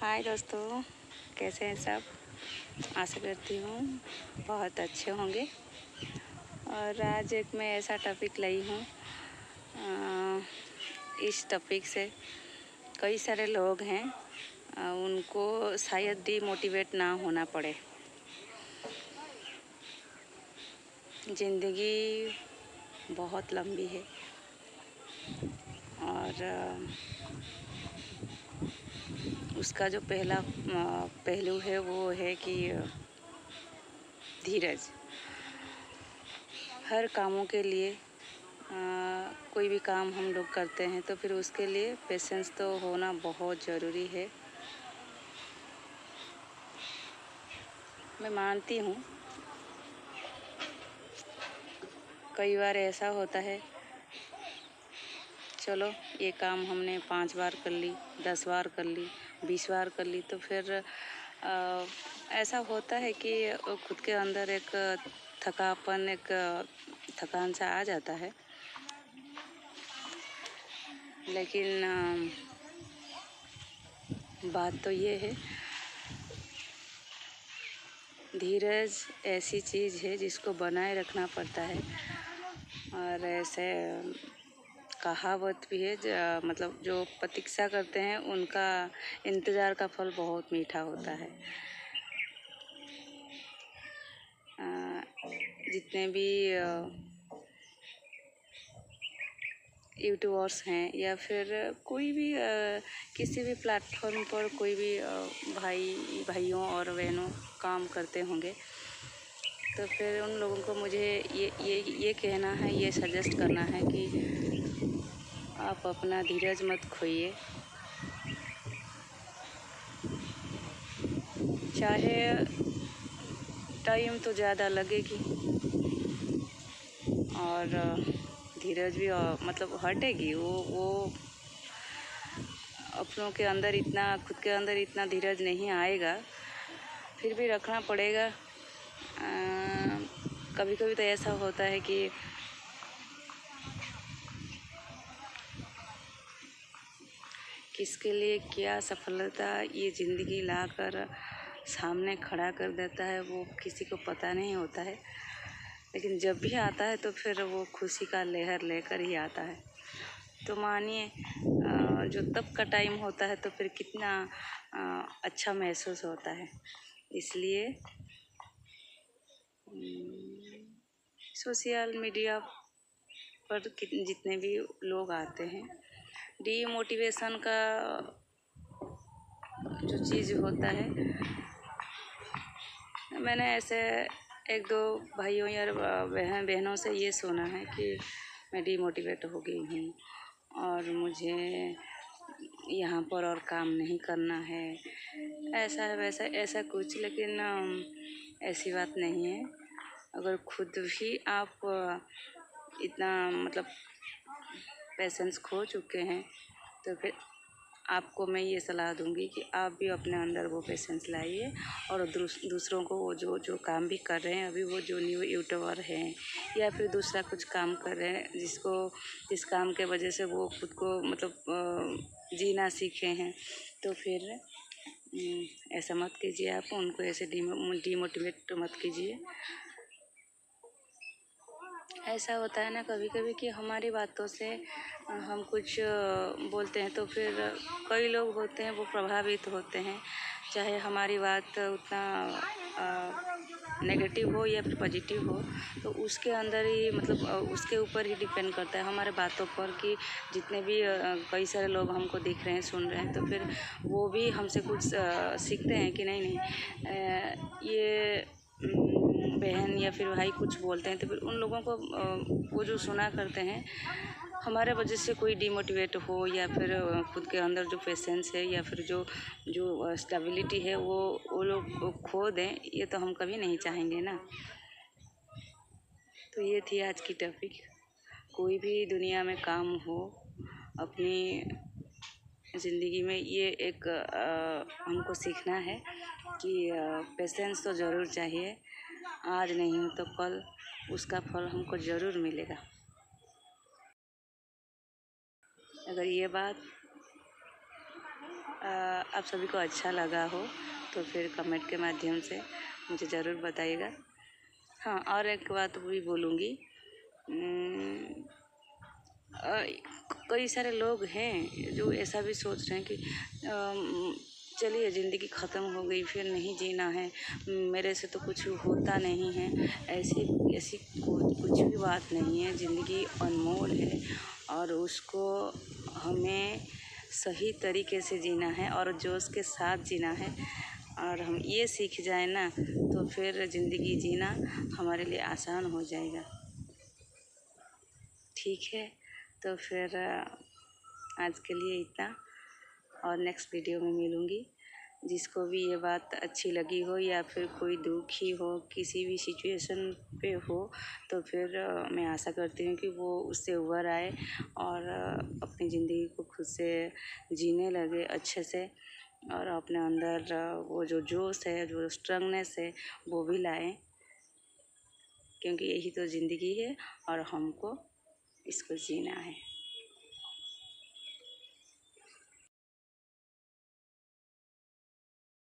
हाय दोस्तों, कैसे हैं सब। आशा करती हूँ बहुत अच्छे होंगे। और आज एक मैं ऐसा टॉपिक लाई हूँ, इस टॉपिक से कई सारे लोग हैं, उनको शायद डिमोटिवेट ना होना पड़े। ज़िंदगी बहुत लंबी है और उसका जो पहला पहलू है वो है कि धीरज। हर कामों के लिए कोई भी काम हम लोग करते हैं तो फिर उसके लिए पेशेंस तो होना बहुत ज़रूरी है। मैं मानती हूँ कई बार ऐसा होता है, चलो ये काम हमने 5 बार कर ली, 10 बार कर ली, 20 बार कर ली, तो फिर ऐसा होता है कि खुद के अंदर एक थकापन, एक थकान सा आ जाता है। लेकिन बात तो ये है, धीरज ऐसी चीज़ है जिसको बनाए रखना पड़ता है। और ऐसे कहावत भी है, मतलब जो प्रतीक्षा करते हैं उनका इंतज़ार का फल बहुत मीठा होता है। जितने भी यूट्यूबर्स हैं या फिर कोई भी किसी भी प्लेटफॉर्म पर कोई भी भाइयों और बहनों काम करते होंगे, तो फिर उन लोगों को मुझे ये कहना है, ये सजेस्ट करना है कि आप अपना धीरज मत खोइए। चाहे टाइम तो ज़्यादा लगेगी और धीरज भी मतलब हटेगी, वो अपनों के अंदर इतना, खुद के अंदर इतना धीरज नहीं आएगा, फिर भी रखना पड़ेगा। कभी कभी तो ऐसा होता है कि किसके लिए क्या सफलता ये ज़िंदगी लाकर सामने खड़ा कर देता है, वो किसी को पता नहीं होता है। लेकिन जब भी आता है तो फिर वो खुशी का लहर लेकर ही आता है। तो मानिए जो तब का टाइम होता है तो फिर कितना अच्छा महसूस होता है। इसलिए सोशल मीडिया पर जितने भी लोग आते हैं, डीमोटिवेशन का जो चीज़ होता है, मैंने ऐसे एक दो भाइयों या बहनों से ये सुना है कि मैं डीमोटिवेट हो गई हूँ और मुझे यहाँ पर और काम नहीं करना है, ऐसा है वैसा ऐसा कुछ। लेकिन ऐसी बात नहीं है। अगर खुद भी आप इतना मतलब पेशेंस खो चुके हैं तो फिर आपको मैं ये सलाह दूंगी कि आप भी अपने अंदर वो पेशेंस लाइए और दूसरों को वो जो काम भी कर रहे हैं अभी, वो जो न्यू यूट्यूबर हैं या फिर दूसरा कुछ काम कर रहे हैं जिस काम के वजह से वो खुद को मतलब जीना सीखे हैं, तो फिर ऐसा मत कीजिए। आप उनको ऐसे डीमोटिवेट मत कीजिए। ऐसा होता है ना कभी कभी कि हमारी बातों से हम कुछ बोलते हैं तो फिर कई लोग होते हैं वो प्रभावित होते हैं, चाहे हमारी बात उतना नेगेटिव हो या फिर पॉजिटिव हो, तो उसके अंदर ही मतलब उसके ऊपर ही डिपेंड करता है हमारे बातों पर कि जितने भी कई सारे लोग हमको दिख रहे हैं, सुन रहे हैं, तो फिर वो भी हमसे कुछ सीखते हैं कि नहीं ये बहन या फिर भाई कुछ बोलते हैं, तो फिर उन लोगों को वो जो सुना करते हैं, हमारे वजह से कोई डिमोटिवेट हो या फिर खुद के अंदर जो पेशेंस है या फिर जो स्टेबिलिटी है वो लोग खो दें, ये तो हम कभी नहीं चाहेंगे ना। तो ये थी आज की टॉपिक। कोई भी दुनिया में काम हो, अपनी ज़िंदगी में ये एक हमको सीखना है कि पेशेंस तो ज़रूर चाहिए। आज नहीं हो तो कल उसका फल हमको ज़रूर मिलेगा। अगर ये बात आप सभी को अच्छा लगा हो तो फिर कमेंट के माध्यम से मुझे ज़रूर बताइएगा। हाँ, और एक बात भी बोलूँगी। अ, कई सारे लोग हैं जो ऐसा भी सोच रहे हैं कि चलिए ज़िंदगी ख़त्म हो गई, फिर नहीं जीना है, मेरे से तो कुछ होता नहीं है। ऐसी ऐसी कुछ भी बात नहीं है। ज़िंदगी अनमोल है और उसको हमें सही तरीके से जीना है और जोश के साथ जीना है। और हम ये सीख जाए ना तो फिर ज़िंदगी जीना हमारे लिए आसान हो जाएगा। ठीक है, तो फिर आज के लिए इतना, और नेक्स्ट वीडियो में मिलूँगी। जिसको भी ये बात अच्छी लगी हो या फिर कोई दुखी हो, किसी भी सिचुएशन पे हो, तो फिर मैं आशा करती हूँ कि वो उससे उभर आए और अपनी ज़िंदगी को खुद से जीने लगे अच्छे से, और अपने अंदर वो जो जोश है, जो स्ट्रांगनेस है, वो भी लाएँ, क्योंकि यही तो ज़िंदगी है और हमको इसको जीना है।